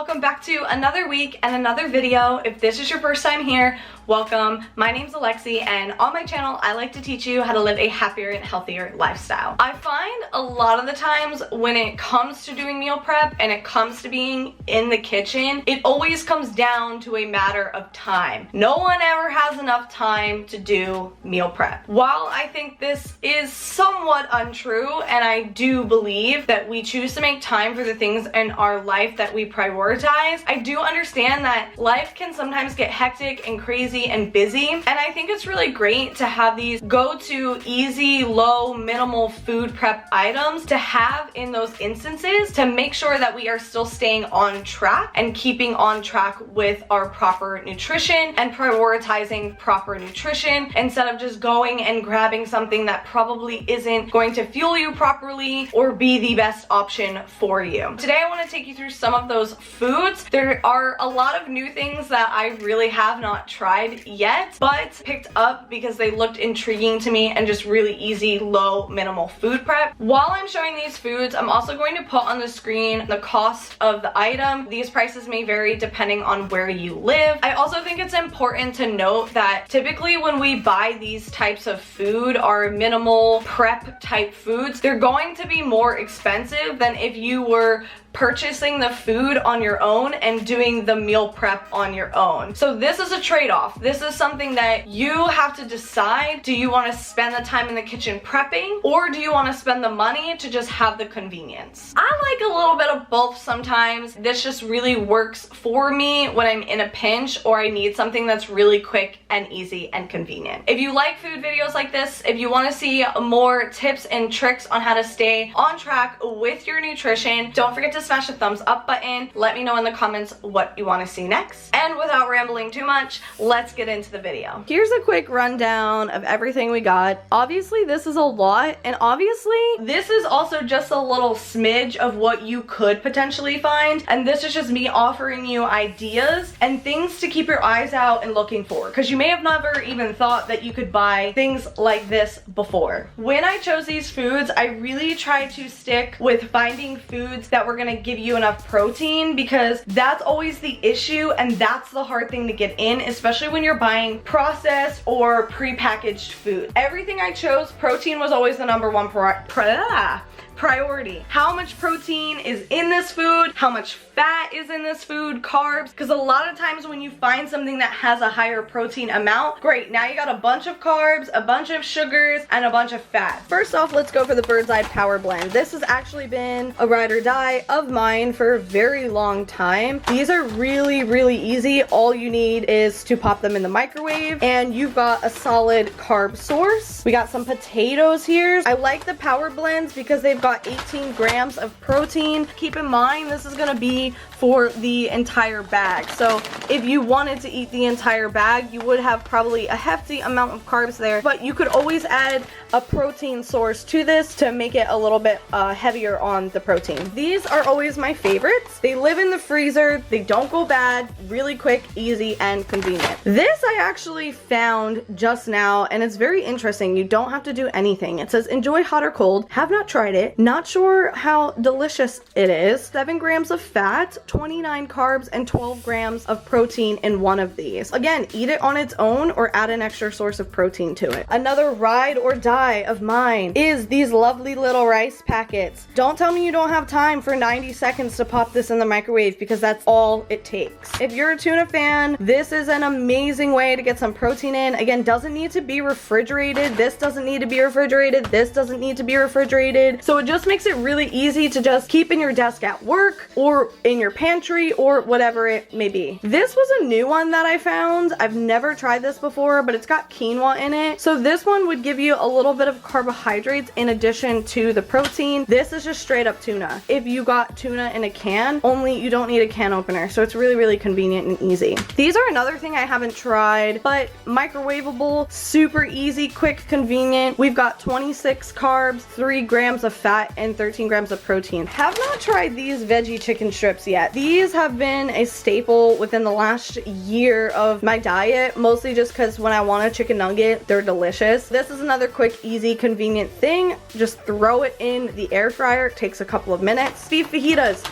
welcome back to another week and another video. If this is your first time here, welcome. My name's Alexi, and on my channel I like to teach you how to live a happier and healthier lifestyle. I find a lot of the times when it comes to doing meal prep and it comes to being in the kitchen, it always comes down to a matter of time. No one ever has enough time to do meal prep. While I think this is somewhat untrue, and I do believe that we choose to make time for the things in our life that we prioritize, I do understand that life can sometimes get hectic and crazy and busy, and I think it's really great to have these go-to easy, low, minimal food prep items to have in those instances to make sure that we are still staying on track and keeping on track with our proper nutrition and prioritizing proper nutrition instead of just going and grabbing something that probably isn't going to fuel you properly or be the best option for you. Today I want to take you through some of those foods. There are a lot of new things that I really have not tried yet, but picked up because they looked intriguing to me and just really easy, low, minimal food prep. While I'm showing these foods, I'm also going to put on the screen the cost of the item. These prices may vary depending on where you live. I also think it's important to note that typically when we buy these types of food, our minimal prep type foods, they're going to be more expensive than if you were purchasing the food on your own and doing the meal prep on your own. So this is a trade-off. This is something that you have to decide. Do you want to spend the time in the kitchen prepping, or do you want to spend the money to just have the convenience? I like a little bit of both sometimes. This just really works for me when I'm in a pinch or I need something that's really quick and easy and convenient. If you like food videos like this, if you want to see more tips and tricks on how to stay on track with your nutrition, don't forget to smash the thumbs up button. Let me know in the comments what you want to see next. And without rambling too much, let's get into the video. Here's a quick rundown of everything we got. Obviously this is a lot, and obviously this is also just a little smidge of what you could potentially find, and this is just me offering you ideas and things to keep your eyes out and looking for, because you may have never even thought that you could buy things like this before. When I chose these foods, I really tried to stick with finding foods that were gonna give you enough protein, because that's always the issue and that's the hard thing to get in, especially when you're buying processed or prepackaged food. Everything I chose, protein was always the number one priority. How much protein is in this food? How much fat is in this food? Carbs? Because a lot of times when you find something that has a higher protein amount, great, now you got a bunch of carbs, a bunch of sugars, and a bunch of fat. First off, let's go for the Bird's Eye Power Blend. This has actually been a ride or die of mine for a very long time. These are really, really easy. All you need is to pop them in the microwave and you've got a solid carb source. We got some potatoes here. I like the Power Blends because they've got 18 grams of protein. Keep in mind, this is gonna be for the entire bag. So if you wanted to eat the entire bag, you would have probably a hefty amount of carbs there, but you could always add a protein source to this to make it a little bit heavier on the protein. These are always my favorites. They live in the freezer, they don't go bad, really quick, easy, and convenient. This I actually found just now, and it's very interesting. You don't have to do anything. It says enjoy hot or cold. Have not tried it. Not sure how delicious it is. 7 grams of fat, 29 carbs, and 12 grams of protein in one of these. Again, eat it on its own or add an extra source of protein to it. Another ride or die of mine is these lovely little rice packets. Don't tell me you don't have time for 90 seconds to pop this in the microwave, because that's all it takes. If you're a tuna fan, this is an amazing way to get some protein in. Again, doesn't need to be refrigerated. This doesn't need to be refrigerated. This doesn't need to be refrigerated. So it just makes it really easy to just keep in your desk at work or in your pantry or whatever it may be. This was a new one that I found. I've never tried this before, but it's got quinoa in it. So this one would give you a little bit of carbohydrates in addition to the protein. This is just straight up tuna. If you got tuna in a can, only you don't need a can opener. So it's really, really convenient and easy. These are another thing I haven't tried, but microwavable, super easy, quick, convenient. We've got 26 carbs, 3 grams of fat, and 13 grams of protein. Have not tried these veggie chicken strips yet. These have been a staple within the last year of my diet, mostly just because when I want a chicken nugget, they're delicious. This is another quick, easy, convenient thing. Just throw it in the air fryer. It takes a couple of minutes. Beef fajitas.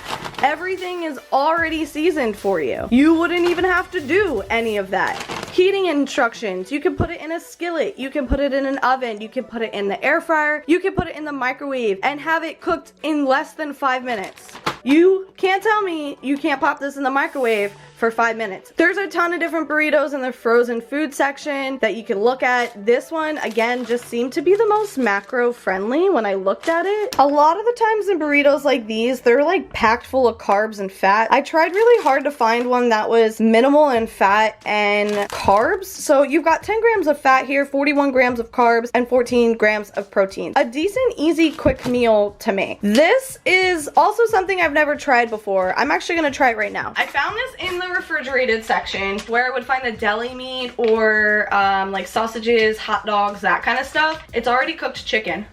Everything is already seasoned for you. You wouldn't even have to do any of that. Heating instructions, you can put it in a skillet, you can put it in an oven, you can put it in the air fryer, you can put it in the microwave and have it cooked in less than 5 minutes. You can't tell me you can't pop this in the microwave for 5 minutes. There's a ton of different burritos in the frozen food section that you can look at. This one, again, just seemed to be the most macro friendly when I looked at it. A lot of the times in burritos like these, they're like packed full of carbs and fat. I tried really hard to find one that was minimal in fat and carbs. So you've got 10 grams of fat here, 41 grams of carbs, and 14 grams of protein. A decent, easy, quick meal to make. This is also something I've never tried before. I'm actually gonna try it right now. I found this in the refrigerated section where I would find the deli meat or like sausages, hot dogs, that kind of stuff. It's already cooked chicken.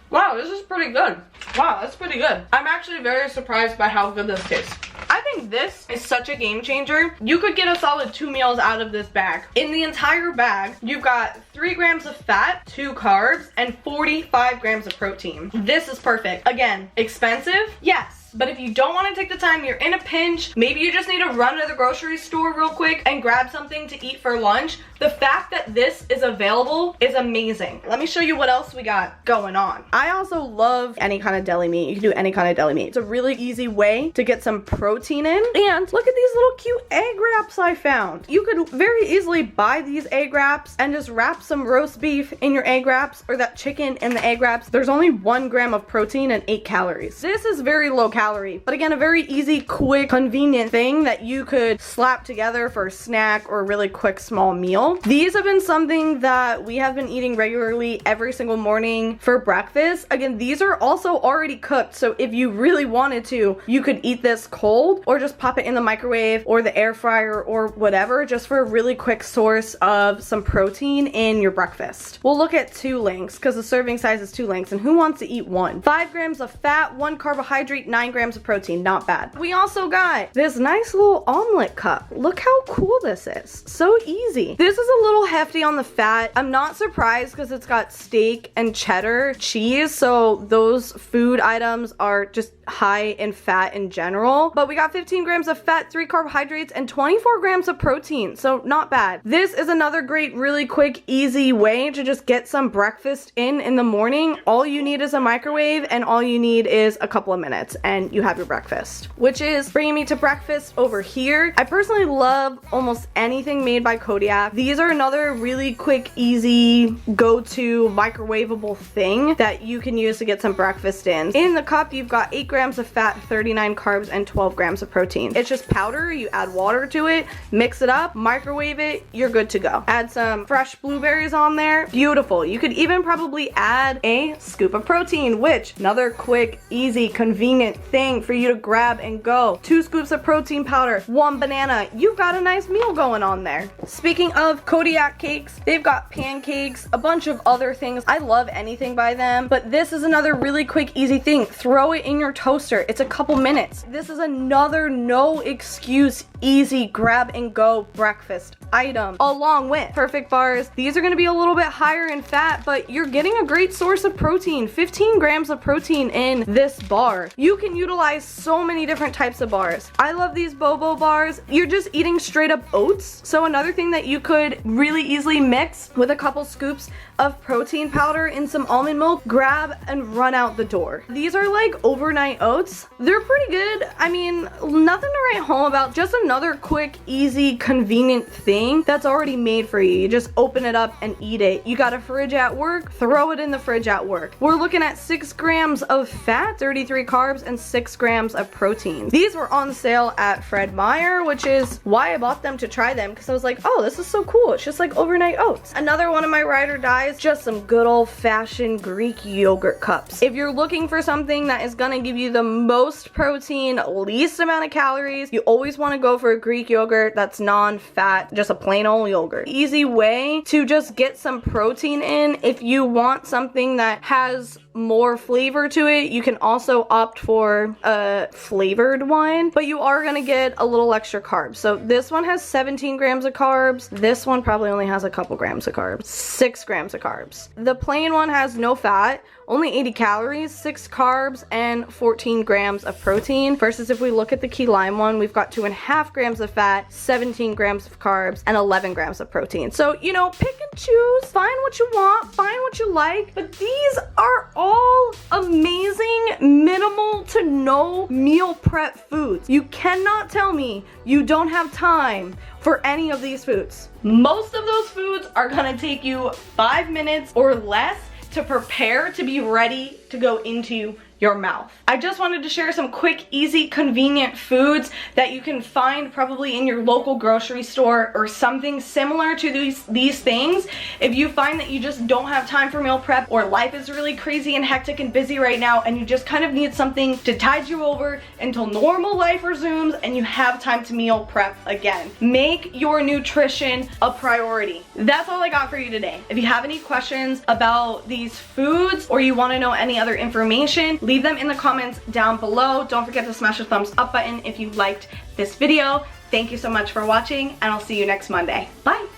Wow, this is pretty good. Wow, that's pretty good. I'm actually very surprised by how good this tastes. I think this is such a game changer. You could get a solid 2 meals out of this bag. In the entire bag, you've got 3 grams of fat, 2 carbs, and 45 grams of protein. This is perfect. Again, expensive? Yes. But if you don't want to take the time, you're in a pinch, maybe you just need to run to the grocery store real quick and grab something to eat for lunch, the fact that this is available is amazing. Let me show you what else we got going on. I also love any kind of deli meat. You can do any kind of deli meat. It's a really easy way to get some protein in. And look at these little cute egg wraps I found. You could very easily buy these egg wraps and just wrap some roast beef in your egg wraps or that chicken in the egg wraps. There's only 1 gram of protein and 8 calories. This is very low calorie. But again, a very easy, quick, convenient thing that you could slap together for a snack or a really quick small meal. These have been something that we have been eating regularly every single morning for breakfast. Again, these are also already cooked, so if you really wanted to, you could eat this cold or just pop it in the microwave or the air fryer or whatever, just for a really quick source of some protein in your breakfast. We'll look at 2 links because the serving size is 2 links, and who wants to eat 1? 5 grams of fat, 1 carbohydrate, 9 grams of protein. Not bad. We also got this nice little omelet cup. Look how cool this is. So easy. This is a little hefty on the fat. I'm not surprised because it's got steak and cheddar cheese, so those food items are just high in fat in general. But we got 15 grams of fat, 3 carbohydrates, and 24 grams of protein, so not bad. This is another great, really quick, easy way to just get some breakfast in the morning. All you need is a microwave, and all you need is a couple of minutes, and you have your breakfast. Which is bringing me to breakfast over here. I personally love almost anything made by Kodiak. These are another really quick, easy, go-to microwavable thing that you can use to get some breakfast in. In the cup, you've got 8 grams of fat, 39 carbs, and 12 grams of protein. It's just powder. You add water to it, mix it up, microwave it, you're good to go. Add some fresh blueberries on there. Beautiful. You could even probably add a scoop of protein, which another quick, easy, convenient thing for you to grab and go. 2 scoops of protein powder, 1 banana. You've got a nice meal going on there. Speaking of Kodiak cakes, they've got pancakes, a bunch of other things. I love anything by them, but this is another really quick, easy thing. Throw it in your toaster. It's a couple minutes. This is another no excuse, easy grab and go breakfast item, along with Perfect bars. These are going to be a little bit higher in fat, but you're getting a great source of protein. 15 grams of protein in this bar. You can utilize so many different types of bars. I love these Bobo bars. You're just eating straight up oats. So another thing that you could really easily mix with a couple scoops of protein powder and some almond milk, grab and run out the door. These are like overnight oats. They're pretty good. I mean, nothing to write home about. Just another quick, easy, convenient thing that's already made for you. You just open it up and eat it. You got a fridge at work, throw it in the fridge at work. We're looking at 6 grams of fat, 33 carbs, and 6 grams of protein. These were on sale at Fred Meyer, which is why I bought them to try them, because I was like, oh, this is so cool. It's just like overnight oats. Another one of my ride or dies, just some good old-fashioned Greek yogurt cups. If you're looking for something that is gonna give you the most protein, least amount of calories, you always want to go for a Greek yogurt that's non-fat, just a plain old yogurt. Easy way to just get some protein in if you want something that has more flavor to it, you can also opt for a flavored one, but you are gonna get a little extra carbs. So this one has 17 grams of carbs. This one probably only has a couple grams of carbs. 6 grams of carbs. The plain one has no fat, only 80 calories, 6 carbs, and 14 grams of protein. Versus if we look at the key lime one, we've got 2.5 grams of fat, 17 grams of carbs, and 11 grams of protein. So, you know, pick and choose, find what you want, find what you like, but these are all amazing, minimal to no meal prep foods. You cannot tell me you don't have time for any of these foods. Most of those foods are gonna take you 5 minutes or less to prepare to be ready to go into your mouth. I just wanted to share some quick, easy, convenient foods that you can find probably in your local grocery store or something similar to these things. If you find that you just don't have time for meal prep, or life is really crazy and hectic and busy right now and you just kind of need something to tide you over until normal life resumes and you have time to meal prep again. Make your nutrition a priority. That's all I got for you today. If you have any questions about these foods or you want to know any other information, leave them in the comments down below. Don't forget to smash the thumbs up button if you liked this video. Thank you so much for watching, and I'll see you next Monday. Bye.